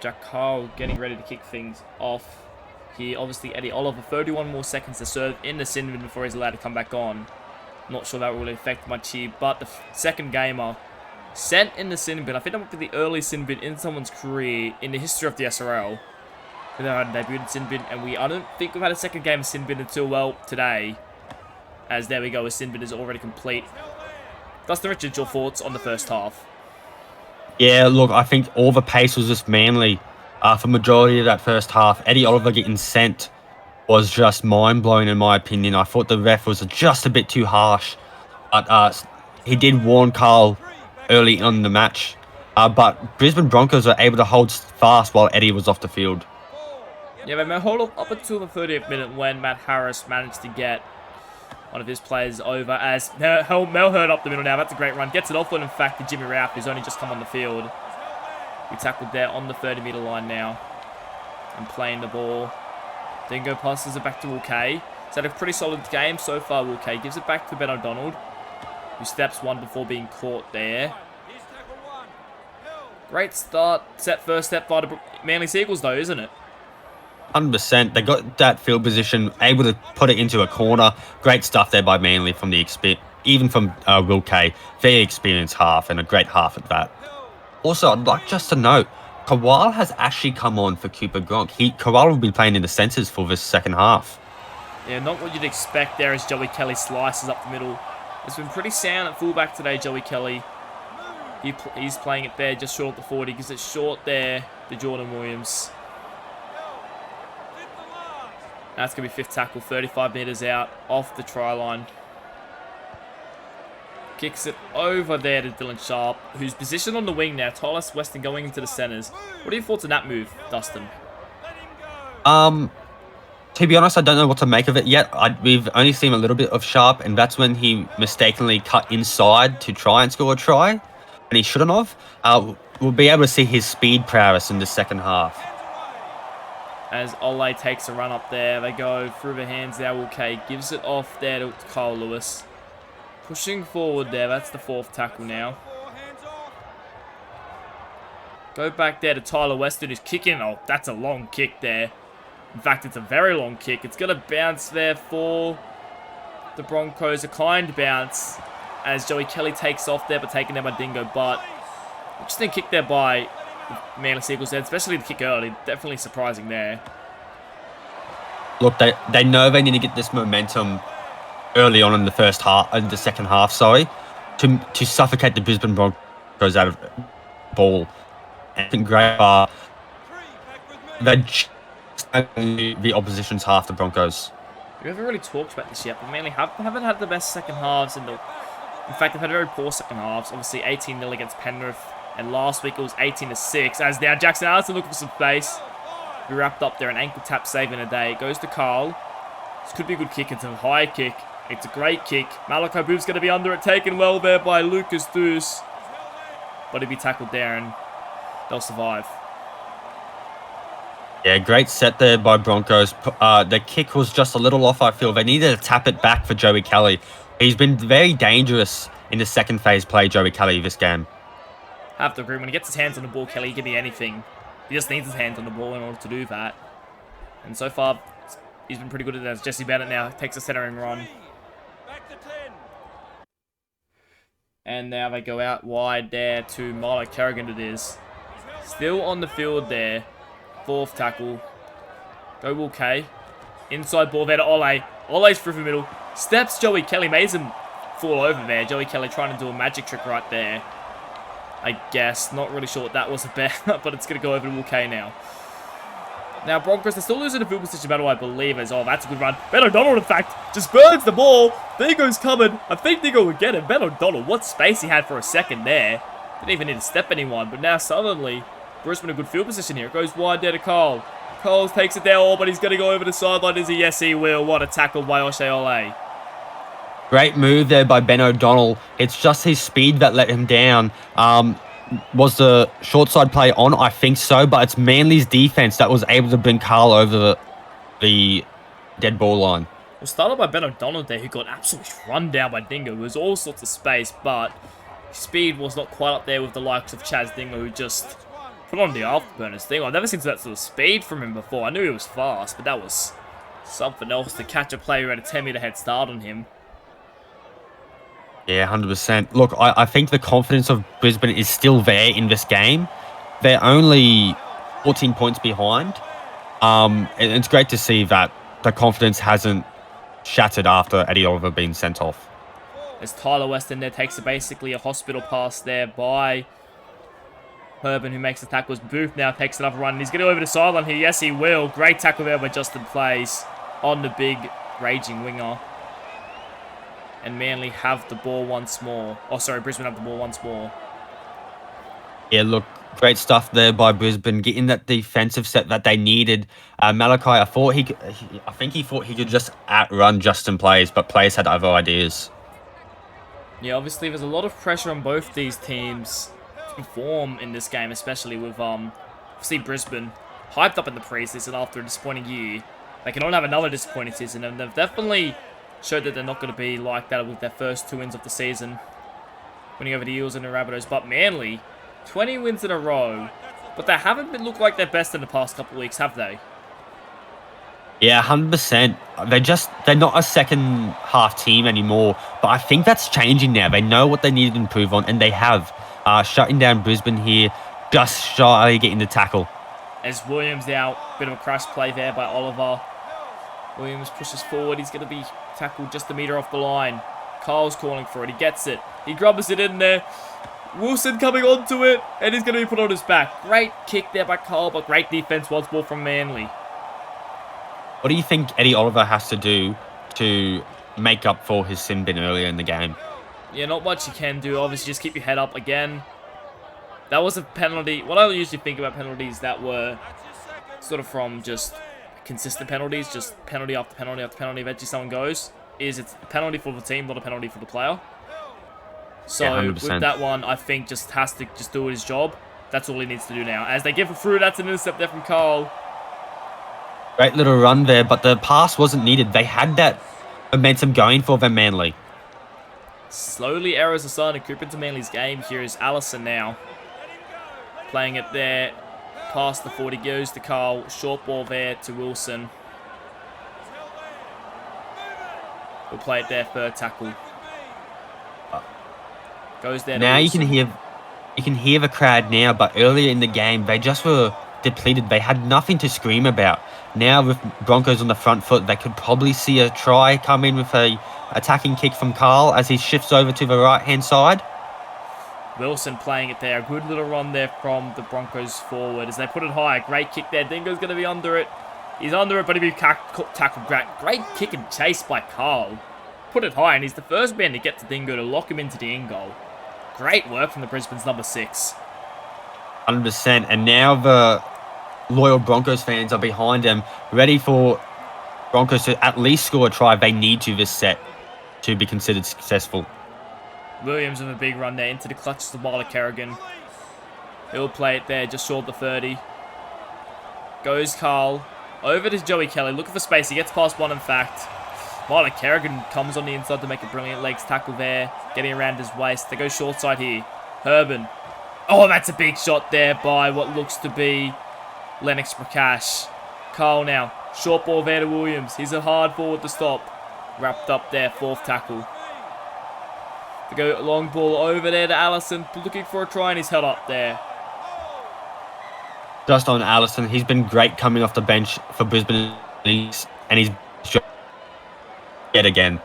Jack Carl getting ready to kick things off here. Obviously, Eddie Oliver, 31 more seconds to serve in the sin bin before he's allowed to come back on. Not sure that will really affect much here, but the second gamer sent in the sin bin. I think that might be the earliest sin bin in someone's career in the history of the SRL. They had a debuted sin bin, and I don't think we've had a second game of sin bin until, well, today. As there we go, a sin bin is already complete. Dustin Richards, your thoughts on the first half? Yeah, look, I think all the pace was just Manly for majority of that first half. Eddie Oliver getting sent was just mind-blowing in my opinion. I thought the ref was just a bit too harsh. But he did warn Carl early on in the match. But Brisbane Broncos were able to hold fast while Eddie was off the field. Yeah, they hold up until the 30th minute when Matt Harris managed to get one of his players over as Mel Hurd up the middle now. That's a great run. Gets it offload, in fact, to Jimmy Ralph, who's only just come on the field. We tackled there on the 30-metre line now. And playing the ball. Dingo passes it back to Will Kay. He's had a pretty solid game so far, Will Kay. Gives it back to Ben O'Donnell, who steps one before being caught there. Great start. First step by the Manly Sea Eagles, though, isn't it? 100%. They got that field position, able to put it into a corner. Great stuff there by Manly from the even from Will Kay. Very experienced half and a great half at that. Also, I'd like just to note, Kawal has actually come on for Cooper Gronk. Kawal will be playing in the centres for this second half. Yeah, not what you'd expect there as Joey Kelly slices up the middle. It's been pretty sound at fullback today, Joey Kelly. He's playing it there just short of the 40. Gives it short there to Jordan Williams. That's going to be fifth tackle, 35 metres out, off the try line. Kicks it over there to Dylan Sharp, who's positioned on the wing now. Tyler Weston going into the centres. What are your thoughts on that move, Dustin? To be honest, I don't know what to make of it yet. We've only seen a little bit of Sharp, and that's when he mistakenly cut inside to try and score a try, and he shouldn't have. We'll be able to see his speed prowess in the second half. As Ole takes a run up there, they go through the hands there. Okay, gives it off there to Kyle Lewis. Pushing forward there, that's the fourth tackle now. Go back there to Tyler Weston, who's kicking. Oh, that's a long kick there. In fact, it's a very long kick. It's going to bounce there for the Broncos. A kind bounce as Joey Kelly takes off there, but taken there by Dingo. But interesting kick there by the Manly Seagulls there, especially the kick early. Definitely surprising there. Look, they know they need to get this momentum early on in the second half, to suffocate the Brisbane Broncos out of ball. And I think the opposition's half, the Broncos. We haven't really talked about this yet, but Manly haven't had the best second halves. In fact, they've had very poor second halves. Obviously, 18-0 against Penrith, and last week it was 18-6. As now Jackson Allison looking for some space. We wrapped up there, an ankle tap save in a day. It goes to Carl. This could be a good kick. It's a high kick. It's a great kick. Malachi Booth's going to be under it. Taken well there by Lucas Deuce. But he'll be tackled there, and they'll survive. Yeah, great set there by Broncos. The kick was just a little off, I feel. They needed to tap it back for Joey Kelly. He's been very dangerous in the second phase play, Joey Kelly, this game. Have to agree. When he gets his hands on the ball, Kelly, he can be anything. He just needs his hands on the ball in order to do that. And so far, he's been pretty good at that. As Jesse Bennett now takes a centering run. And now they go out wide there to Milo Kerrigan, it is. Still on the field there. Fourth tackle. Go Will K. Inside ball there to Ole. Ole's through the middle. Steps Joey Kelly. Makes him fall over there. Joey Kelly trying to do a magic trick right there. I guess. Not really sure what that was about, but it's going to go over to Will K now. Now, Broncos, they're still losing the field position battle, I believe, as that's a good run. Ben O'Donnell, in fact, just burns the ball. Dingo's coming. I think Dingo would get it. Ben O'Donnell, what space he had for a second there. Didn't even need to step anyone, but now suddenly, Brisbane a good field position here. It goes wide there to Cole. Cole takes it there, but he's going to go over the sideline. Is he? Yes, he will. What a tackle by O'Shea Ole. Great move there by Ben O'Donnell. It's just his speed that let him down. Was the short side play on? I think so, but it's Manly's defense that was able to bring Carl over the dead ball line. Well, started by Ben O'Donnell there, who got absolutely run down by Dingo. It was all sorts of space, but his speed was not quite up there with the likes of Chaz Dingo, who just put on the afterburners thing. I've never seen that sort of speed from him before. I knew he was fast, but that was something else to catch a player at a 10-meter head start on him. Yeah, 100%. Look, I think the confidence of Brisbane is still there in this game. They're only 14 points behind. And it's great to see that the confidence hasn't shattered after Eddie Oliver being sent off. As Tyler Weston there takes basically a hospital pass there by Herban, who makes the tackles. Booth now takes another run, and he's going to go over the sideline here. Yes, he will. Great tackle there by Justin Plays on the big raging winger. And Manly have the ball once more. Oh, sorry, Brisbane have the ball once more. Yeah, look, great stuff there by Brisbane, getting that defensive set that they needed. Malachi, I think he thought he could just outrun Justin Plays, but Plays had other ideas. Yeah, obviously there's a lot of pressure on both these teams to perform in this game, especially with obviously Brisbane hyped up in the preseason after a disappointing year. They can only have another disappointing season, and they've definitely showed that they're not going to be like that with their first 2 wins of the season, winning over the Eels and the Rabbitohs. But Manly, 20 wins in a row, but they haven't looked like their best in the past couple of weeks, have they? Yeah, 100%. They're not a second half team anymore, but I think that's changing now. They know what they need to improve on, and they have. Shutting down Brisbane here, just shy of getting the tackle. As Williams now, bit of a crash play there by Oliver. Williams pushes forward. He's going to be tackled just a metre off the line. Carl's calling for it. He gets it. He grubs it in there. Wilson coming onto it, and he's going to be put on his back. Great kick there by Carl, but great defense once more from Manly. What do you think Eddie Oliver has to do to make up for his sin bin earlier in the game? Yeah, not much you can do. Obviously, just keep your head up again. That was a penalty. What I usually think about penalties that were sort of from just consistent penalties, just penalty after penalty after penalty, eventually someone goes, is it's a penalty for the team, not a penalty for the player. So yeah, with that one, I think just has to just do his job. That's all he needs to do now. As they give it through, that's an intercept there from Carl. Great little run there, but the pass wasn't needed. They had that momentum going for them, Manly. Slowly errors are starting to creep into Manly's game. Here is Allison now. Playing it there. Past the 40 goes to Carl. Short ball there to Wilson. We'll play it there, third tackle. Goes there to Now Wilson. you can hear the crowd now, but earlier in the game, they just were depleted. They had nothing to scream about. Now with Broncos on the front foot, they could probably see a try come in with a attacking kick from Carl as he shifts over to the right-hand side. Wilson playing it there. A good little run there from the Broncos forward as they put it high. Great kick there. Dingo's going to be under it. He's under it, but he'll be tackled. Great kick and chase by Carl. Put it high, and he's the first man to get to Dingo to lock him into the end goal. Great work from the Brisbane's number 6. 100%. And now the loyal Broncos fans are behind him, ready for Broncos to at least score a try. They need to this set to be considered successful. Williams with a big run there into the clutches of Marla Kerrigan. He'll play it there, just short of the 30. Goes Carl. Over to Joey Kelly, looking for space. He gets past one, in fact. Marla Kerrigan comes on the inside to make a brilliant legs tackle there. Getting around his waist. They go short side here. Herban. Oh, that's a big shot there by what looks to be Lennox Prakash. Carl now. Short ball there to Williams. He's a hard forward to stop. Wrapped up there, fourth tackle. They go long ball over there to Allison. Looking for a try, and he's held up there. Just on Allison, he's been great coming off the bench for Brisbane, and he's yet again.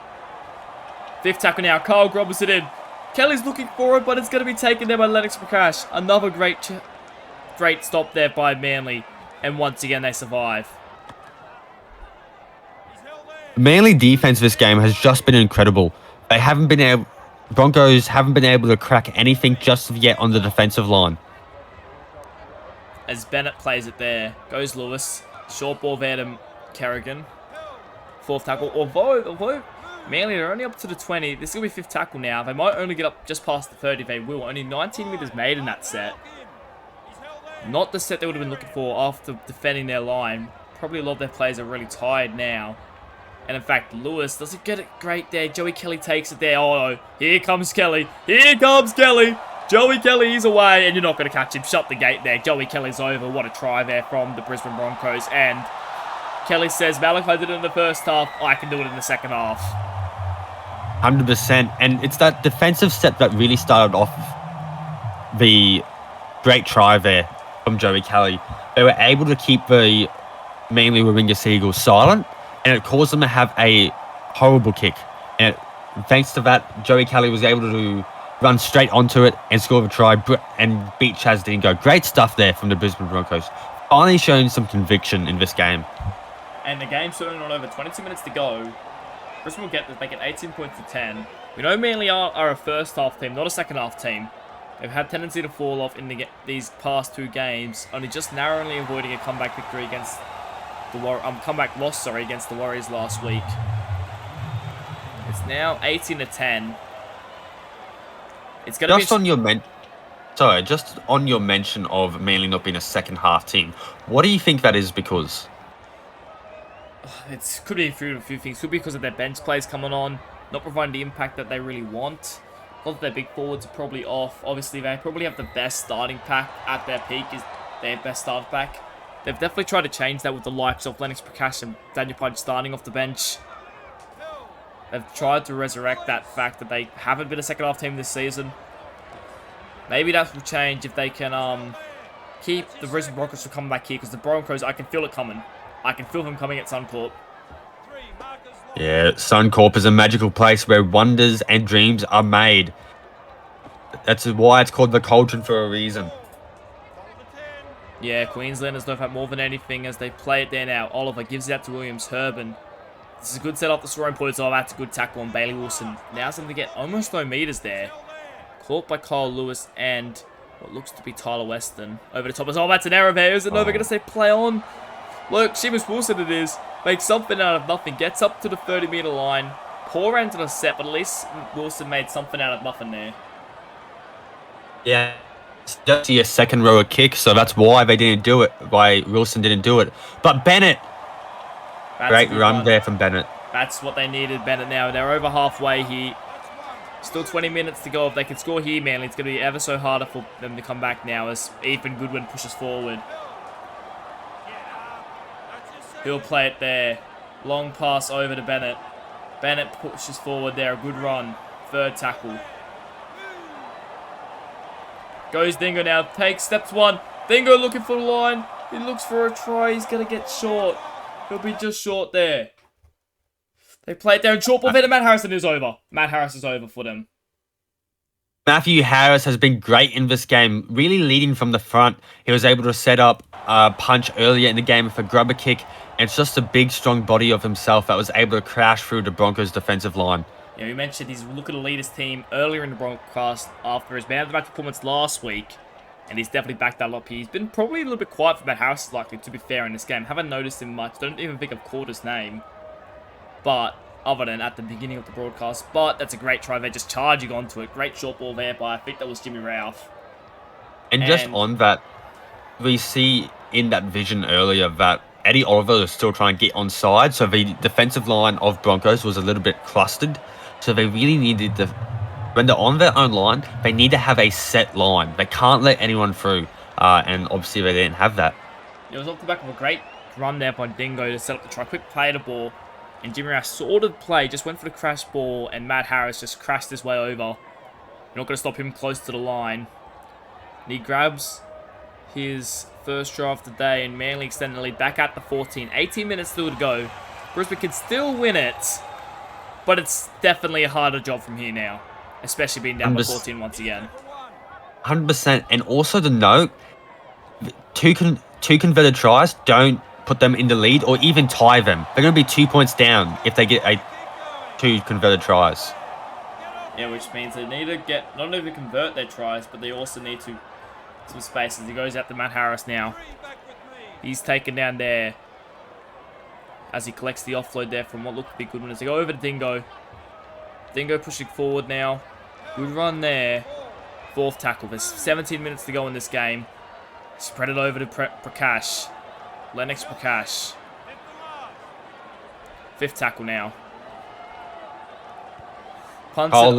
Fifth tackle now. Carl grubs it in. Kelly's looking for it, but it's going to be taken there by Lennox Prakash. Another great stop there by Manly, and once again they survive. Manly defense this game has just been incredible. Broncos haven't been able to crack anything just yet on the defensive line. As Bennett plays it there. Goes Lewis. Short ball there to Kerrigan. Fourth tackle. Although Manly are only up to the 20. This is going to be fifth tackle now. They might only get up just past the 30. They will. Only 19 metres made in that set. Not the set they would have been looking for after defending their line. Probably a lot of their players are really tired now. And in fact, Lewis doesn't get it great there. Joey Kelly takes it there. Oh no. Here comes Kelly. Here comes Kelly. Joey Kelly is away, and you're not going to catch him. Shut the gate there. Joey Kelly's over. What a try there from the Brisbane Broncos. And Kelly says, Malachi did it in the first half. I can do it in the second half. 100%. And it's that defensive set that really started off the great try there from Joey Kelly. They were able to keep the Manly Warringah Seagulls silent, and it caused them to have a horrible kick. And thanks to that, Joey Kelly was able to run straight onto it and score a try and beat Chaz Dingo. Great stuff there from the Brisbane Broncos. Finally showing some conviction in this game. And the game's certainly not over. 22 minutes to go. Brisbane will get this, make it 18 points to 10. We know Manly are a first half team, not a second half team. They've had tendency to fall off in these past two games, only just narrowly avoiding a comeback victory against the comeback loss, against the Warriors last week. It's now 18 to 10. It's going to be just on your mention of Manly not being a second half team. What do you think that is because? It could be a few things. Could be because of their bench players coming on, not providing the impact that they really want. A lot of their big forwards are probably off. Obviously, they probably have the best starting pack at their peak, is their best starter pack. They've definitely tried to change that with the likes of Lennox Prakash and Daniel Pudge starting off the bench. They've tried to resurrect that fact that they haven't been a second half team this season. Maybe that will change if they can keep the Brisbane Broncos from coming back here, because the Broncos, I can feel it coming. I can feel them coming at Suncorp. Yeah, Suncorp is a magical place where wonders and dreams are made. That's why it's called the Cauldron for a reason. Yeah, Queenslanders know that more than anything as they play it there now. Oliver gives it out to Williams. Herban. This is a good set off the scoring points. Oh, that's a good tackle on Bailey Wilson. Now something to get almost no meters there. Caught by Kyle Lewis and what looks to be Tyler Weston. Over the top. Oh, that's an error there. Is it over? Going to say play on. Look, Seamus Wilson it is. Makes something out of nothing. Gets up to the 30-meter line. Poor end to the set, but at least Wilson made something out of nothing there. Yeah. It's just a second rower kick, so that's why they didn't do it. Why Wilson didn't do it. But Bennett. Great run there from Bennett. That's what they needed, Bennett now. They're over halfway here. Still 20 minutes to go. If they can score here, Manly, it's going to be ever so harder for them to come back now as Ethan Goodwin pushes forward. He'll play it there. Long pass over to Bennett. Bennett pushes forward there. A good run. Third tackle. Goes Dingo now. Takes steps one. Dingo looking for the line. He looks for a try. He's going to get short. He'll be just short there. They play it down. Short ball there to Matt Harrison is over. Matt Harris is over for them. Matthew Harris has been great in this game, really leading from the front. He was able to set up a punch earlier in the game with a grubber kick. And it's just a big, strong body of himself that was able to crash through the Broncos' defensive line. Yeah, we mentioned he's looking to lead his team earlier in the broadcast after his man-of-the-match performance last week. And he's definitely backed that up. He's been probably a little bit quiet for Matt Harris, likely, to be fair, in this game. Haven't noticed him much. Don't even think I've caught his name. But, other than at the beginning of the broadcast. But, that's a great try. They're just charging onto it. Great short ball there by, I think that was Jimmy Ralph. And just on that, we see in that vision earlier that Eddie Oliver is still trying to get onside. So the defensive line of Broncos was a little bit clustered. So they really needed to, when they're on their own line, they need to have a set line. They can't let anyone through. And obviously they didn't have that. It was off the back of a great run there by Dingo to set up the try. Quick play to ball. And Jimmy Ralph sort of play, just went for the crash ball. And Matt Harris just crashed his way over. You're not going to stop him close to the line. And he grabs his first try of the day. And Manly extending the lead back at the 14. 18 minutes still to go. Brisbane can still win it. But it's definitely a harder job from here now. Especially being down by 14 once again. 100%. And also to note, two converted tries don't put them in the lead or even tie them. They're going to be 2 points down if they get two converted tries. Yeah, which means they need to get, not only to convert their tries, but they also need to some spaces. He goes out to Matt Harris now. He's taken down there as he collects the offload there from what looked to be good one. As they go over to Dingo. Dingo pushing forward now. Good run there. Fourth tackle. There's 17 minutes to go in this game. Spread it over to Prakash. Lennox Prakash. Fifth tackle now. Punts Carl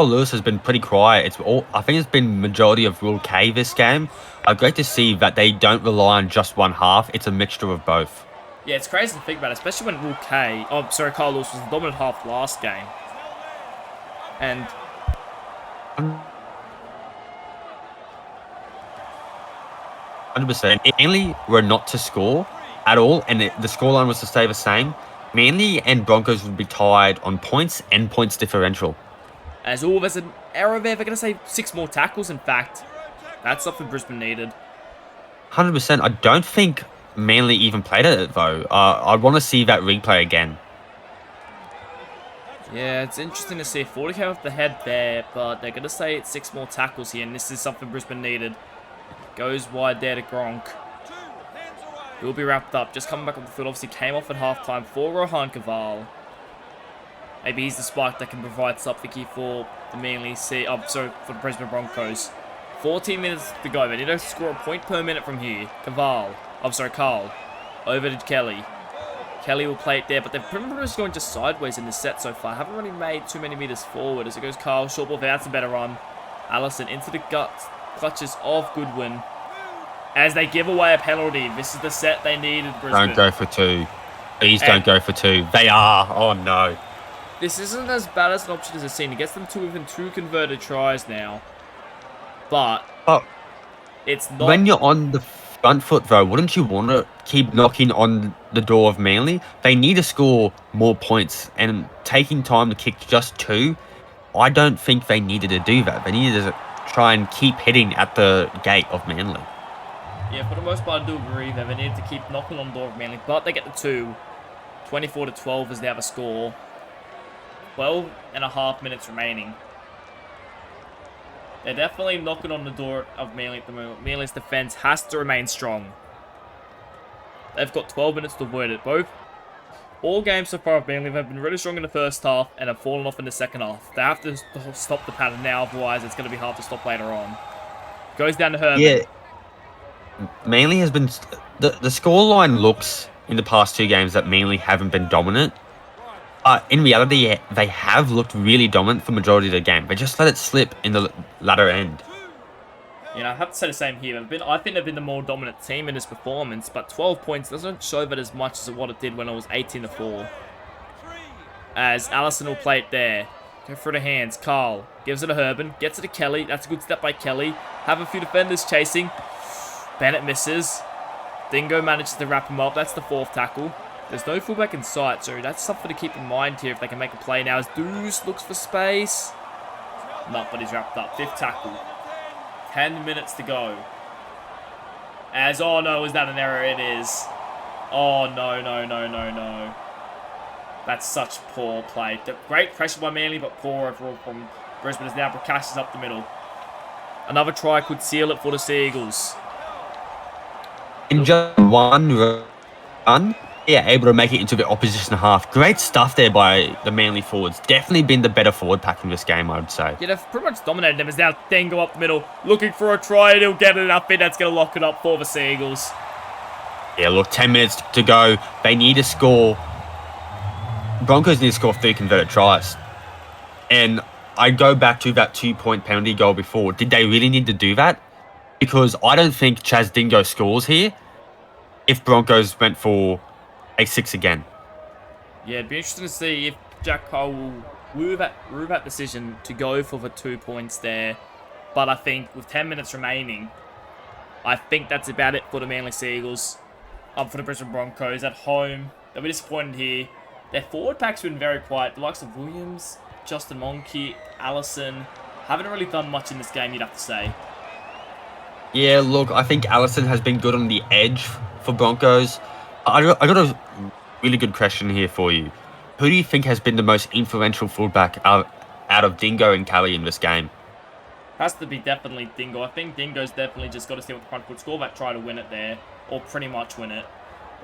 Lewis has been pretty quiet. I think it's been majority of Rule K this game. Great to see that they don't rely on just one half. It's a mixture of both. Yeah, it's crazy to think about it, especially when Rule K... Oh, sorry, Carl Lewis was the dominant half last game. And... 100%. If Manly were not to score at all, and the scoreline was to stay the same, Manly and Broncos would be tied on points and points differential. As there's an error there. They're going to say 6 more tackles, in fact. That's something Brisbane needed. 100%. I don't think Manly even played at it, though. I want to see that replay again. Yeah, it's interesting to see. 40 came off the head there, but they're going to say it's 6 more tackles here, and this is something Brisbane needed. Goes wide there to Gronk. He'll be wrapped up. Just coming back on the field. Obviously came off at halftime for Rohan Kaval. Maybe he's the spike that can provide something here for the Manly for the Brisbane Broncos. 14 minutes to go. They need to score a point per minute from here. Carl. Over to Kelly. Kelly will play it there, but they've pretty much going just sideways in this set so far. Haven't really made too many meters forward. As it goes Carl. Short ball there. That's a better run. Allison into the clutches of Goodwin. As they give away a penalty. This is the set they needed, Brisbane. Don't go for 2. Please don't go for 2. They are. Oh, no. This isn't as bad as an option as I've seen. It gets them to within 2 converted tries now. But it's not... When you're on the front foot, though, wouldn't you want to keep knocking on the door of Manly? They need to score more points. And taking time to kick just 2, I don't think they needed to do that. They needed to try and keep hitting at the gate of Manly. Yeah, for the most part, I do agree that they need to keep knocking on the door of Manly. But they get the 2. 24-12 as they have a score. 12 and a half minutes remaining. They're definitely knocking on the door of Manly at the moment. Manly's defense has to remain strong. They've got 12 minutes to avoid it. All games so far of Manly have been really strong in the first half and have fallen off in the second half. They have to stop the pattern now, otherwise it's going to be hard to stop later on. Goes down to Herman. Yeah. Manly has been... The scoreline looks in the past 2 games that Manly haven't been dominant. In reality, they have looked really dominant for majority of the game. They just let it slip in the latter end. You know, I have to say the same here. I think they've been the more dominant team in this performance, but 12 points doesn't show that as much as what it did when it was 18-4. As Allison will play it there. Go through the hands. Carl gives it to Herban. Gets it to Kelly. That's a good step by Kelly. Have a few defenders chasing. Bennett misses. Dingo manages to wrap him up. That's the 4th tackle. There's no fullback in sight, so that's something to keep in mind here if they can make a play now. As Deuce looks for space. No, but he's wrapped up. 5th tackle. 10 minutes to go. As, oh no, is that an error? It is. Oh no, no, no, no, no. That's such poor play. Great pressure by Manly, but poor overall from Brisbane as now Prakash is up the middle. Another try could seal it for the Seagulls. In just one run, yeah, able to make it into the opposition half. Great stuff there by the Manly forwards. Definitely been the better forward pack in this game, I would say. Yeah, they've pretty much dominated them. As now Dingo up the middle, looking for a try, and he'll get it up in. That's going to lock it up for the Seagulls. Yeah, look, 10 minutes to go. They need to score. Broncos need to score 3 converted tries. And I go back to that 2-point penalty goal before. Did they really need to do that? Because I don't think Chaz Dingo scores here if Broncos went for a 6 again. Yeah, it'd be interesting to see if Jack Cole will rue that decision to go for the 2 points there. But I think with 10 minutes remaining, I think that's about it for the Manly Seagulls. Up for the Brisbane Broncos at home. They'll be disappointed here. Their forward pack's been very quiet. The likes of Williams, Justin Monkey, Allison haven't really done much in this game, you'd have to say. Yeah, look, I think Allison has been good on the edge for Broncos. I got a really good question here for you. Who do you think has been the most influential fullback out of Dingo and Kelly in this game? Has to be definitely Dingo. I think Dingo's definitely just got to see what the front foot score that try to win it there, or pretty much win it.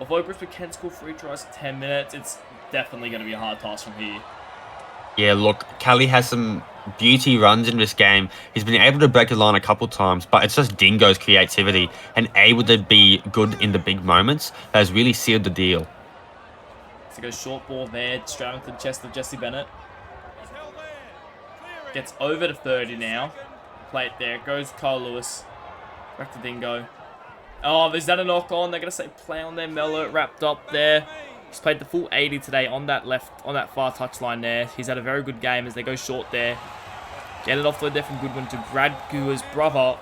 Although Brisbane can score 3 tries in 10 minutes, it's definitely going to be a hard task from here. Yeah, look, Kelly has some beauty runs in this game. He's been able to break the line a couple times, but it's just Dingo's creativity and able to be good in the big moments that has really sealed the deal. So goes short ball there, straight into the chest of Jesse Bennett. Gets over to 30 now. Play it there. Goes Carl Lewis. Back to Dingo. Oh, is that a knock on? They're going to say play on there. Mello wrapped up there. He's played the full 80 today on that far touchline there. He's had a very good game as they go short there. Get it off there from Goodwin to Brad Gua's brother,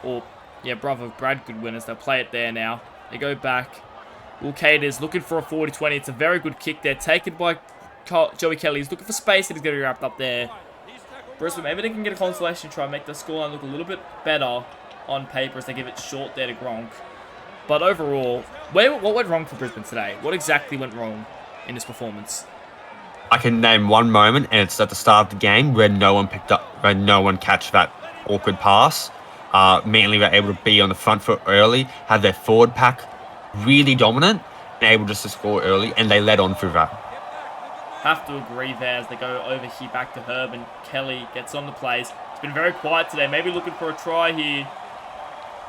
brother of Brad Goodwin as they'll play it there now. They go back. Will Caters looking for a 40-20. It's a very good kick there. Taken by Joey Kelly. He's looking for space and he's going to be wrapped up there. Brisbane, maybe they can get a consolation try and make the scoreline look a little bit better on paper as they give it short there to Gronk. But overall, what went wrong for Brisbane today? What exactly went wrong in this performance? I can name one moment, and it's at the start of the game where no one catched that awkward pass. Manly were able to be on the front foot early, have their forward pack really dominant, and able just to score early, and they led on through that. Have to agree there as they go over here back to Herb, and Kelly gets on the plays. It's been very quiet today, maybe looking for a try here.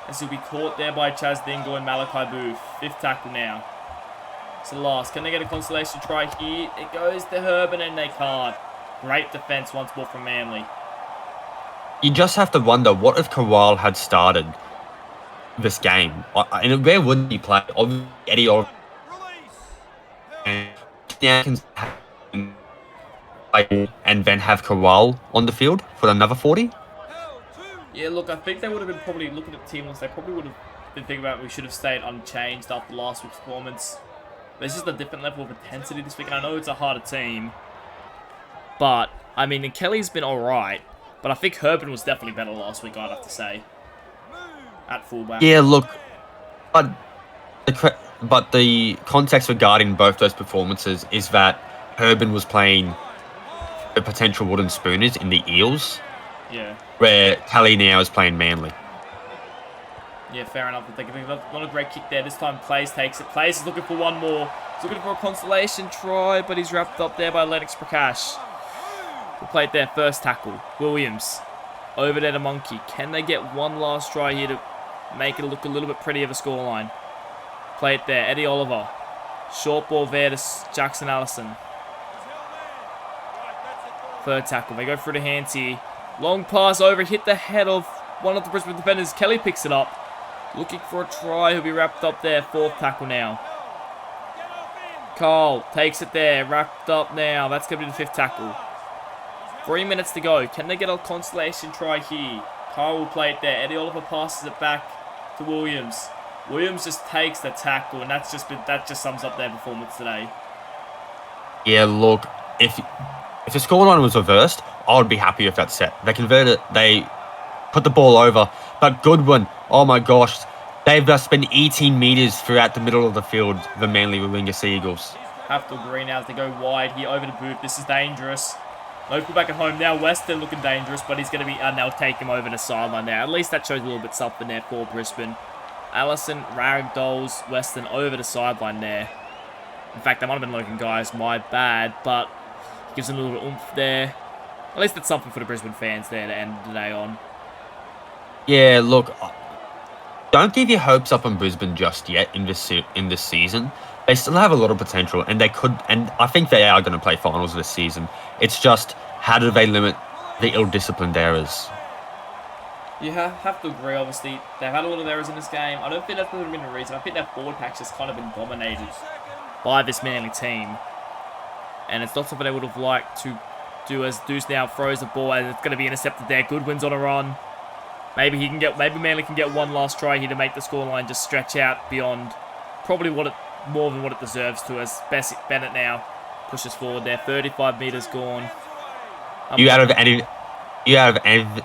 As he'll be caught there by Chaz Dingo and Malachi Booth. 5th tackle now. It's the last. Can they get a consolation try here? It goes to Herban and they can't. Great defense once more from Manly. You just have to wonder, what if Kowal had started this game? And where would he play? Obviously, Eddie or and then have Kowal on the field for another 40? Yeah, look, I think they would have been probably looking at the team list. They probably would have been thinking about we should have stayed unchanged after last week's performance. There's just a different level of intensity this week, and I know it's a harder team. But, I mean, Kelly's been alright, but I think Herban was definitely better last week, I'd have to say. At fullback. Yeah, look, but the context regarding both those performances is that Herban was playing the potential wooden spooners in the Eels. Yeah. Where Kelly now is playing Manly. Yeah, fair enough. Not a great kick there. This time Plays takes it. Plays is looking for one more. He's looking for a consolation try, but he's wrapped up there by Lennox Prakash. We'll play it there. 1st tackle. Williams. Over there to Monkey. Can they get one last try here to make it look a little bit prettier of a scoreline? Play it there. Eddie Oliver. Short ball there to Jackson Allison. Third tackle. They go through the hands here. Long pass over. Hit the head of one of the Brisbane defenders. Kelly picks it up. Looking for a try. He'll be wrapped up there. Fourth tackle now. Carl takes it there. Wrapped up now. That's going to be the fifth tackle. 3 minutes to go. Can they get a consolation try here? Carl will play it there. Eddie Oliver passes it back to Williams. Williams just takes the tackle, and that just sums up their performance today. Yeah, look, if the scoreline was reversed, I would be happy with that set. They converted it. They put the ball over. But Goodwin, oh my gosh, they've just been 18 metres throughout the middle of the field, the Manly Warringah Sea Eagles. Have to agree now as they go wide here over the boot. This is dangerous. Local back at home now. Weston looking dangerous, but he's going to be, they'll take him over the sideline now. At least that shows a little bit something there for Brisbane. Allison ragdolls Weston over the sideline there. In fact, that might have been Logan guys, my bad, but gives him a little bit of oomph there. At least that's something for the Brisbane fans there to end the day on. Yeah, look, don't give your hopes up on Brisbane just yet in this season. They still have a lot of potential, and I think they are going to play finals this season. It's just, how do they limit the ill-disciplined errors? You have to agree, obviously. They've had a lot of errors in this game. I don't think that's been the reason. I think their forward pack's just kind of been dominated by this Manly team. And it's not something they would have liked to do, as Deuce now throws the ball and it's going to be intercepted there. Goodwin's on a run. Maybe Manly can get one last try here to make the scoreline just stretch out beyond probably more than what it deserves to, as Bennett now pushes forward there. 35 metres gone. You out of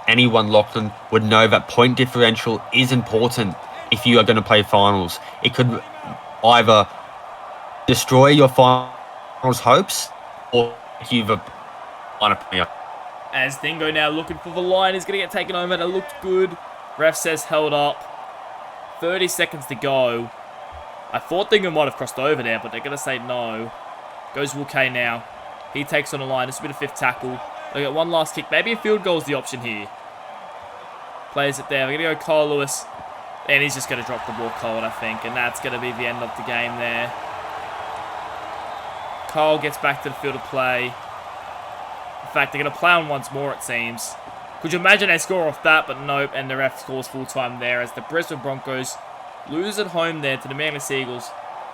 anyone, Lachlan, would know that point differential is important if you are going to play finals. It could either destroy your finals hopes or you've won a premier. As Dingo now looking for the line, he's going to get taken over. That looked good. Ref says held up. 30 seconds to go. I thought Dingo might have crossed over there, but they're going to say no. Goes Wilkay now. He takes on the line. This will be the fifth tackle. They get one last kick. Maybe a field goal is the option here. Plays it there. We're going to go Kyle Lewis. And he's just going to drop the ball cold, I think. And that's going to be the end of the game there. Kyle gets back to the field of play. In fact, they're going to play on once more, it seems. Could you imagine they score off that? But nope. And the ref scores full time there as the Brisbane Broncos lose at home there to the Manly Sea Eagles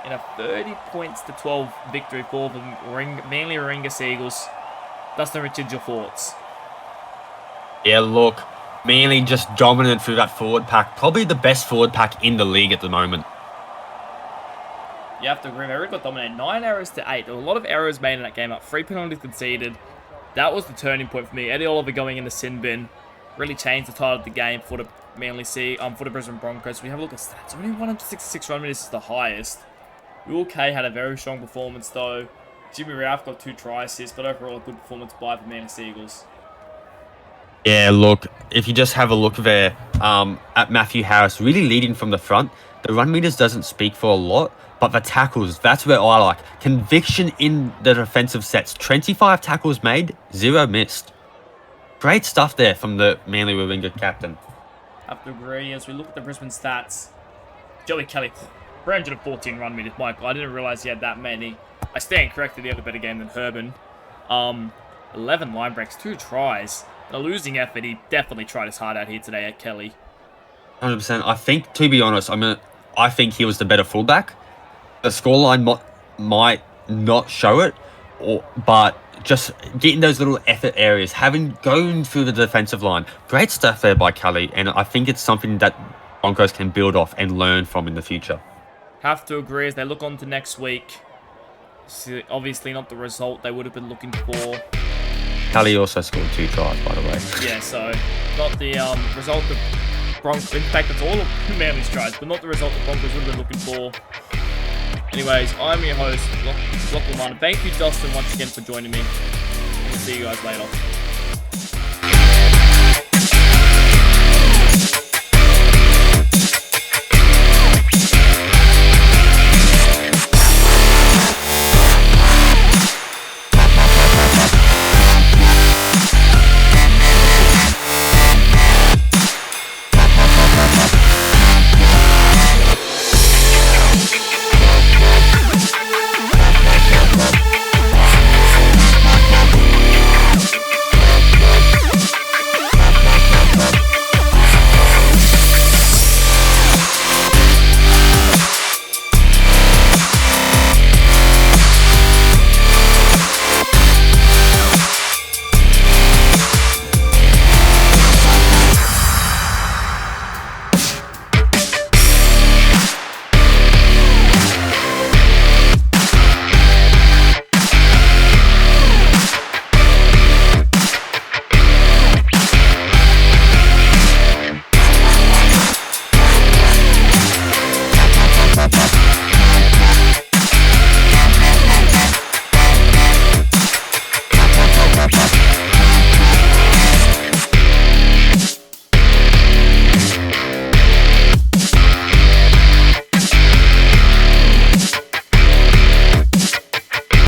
in a 30-12 victory for the Manly Warringah Sea Eagles. Dustin Richards, your thoughts? Yeah, look, Manly just dominant through that forward pack. Probably the best forward pack in the league at the moment. You have to agree. They really got dominated. 9 errors to 8. There were a lot of errors made in that game up. 3 penalties conceded. That was the turning point for me. Eddie Oliver going in the sin bin really changed the tide of the game for the for the Brisbane Broncos. We have a look at stats. Only 166 run minutes is the highest. Will Kay had a very strong performance though. Jimmy Ralph got 2 try assists, but overall a good performance by the Manly Sea Eagles. Yeah, look, if you just have a look there at Matthew Harris, really leading from the front, the run meters doesn't speak for a lot, but the tackles, that's where I like. Conviction in the defensive sets. 25 tackles made, 0 missed. Great stuff there from the Manly Warringah captain. Have to agree. As we look at the Brisbane stats, Joey Kelly, 314 run meters. Michael, I didn't realise he had that many. I stand corrected, he had a better game than Herman. 11 line breaks, 2 tries. In a losing effort, he definitely tried his heart out here today at Kelly. 100%. I think, to be honest, I think he was the better fullback. The scoreline might not show it, but just getting those little effort areas, going through the defensive line. Great stuff there by Kelly, and I think it's something that Broncos can build off and learn from in the future. Have to agree as they look on to next week. Obviously not the result they would have been looking for. Kelly also scored 2 tries, by the way. Yeah, so not the result of Broncos. In fact, it's all of Manly's tries, but not the result the Broncos would have been looking for. Anyways, I'm your host, Lachlan Martin. Thank you, Dustin, once again for joining me. We'll see you guys later.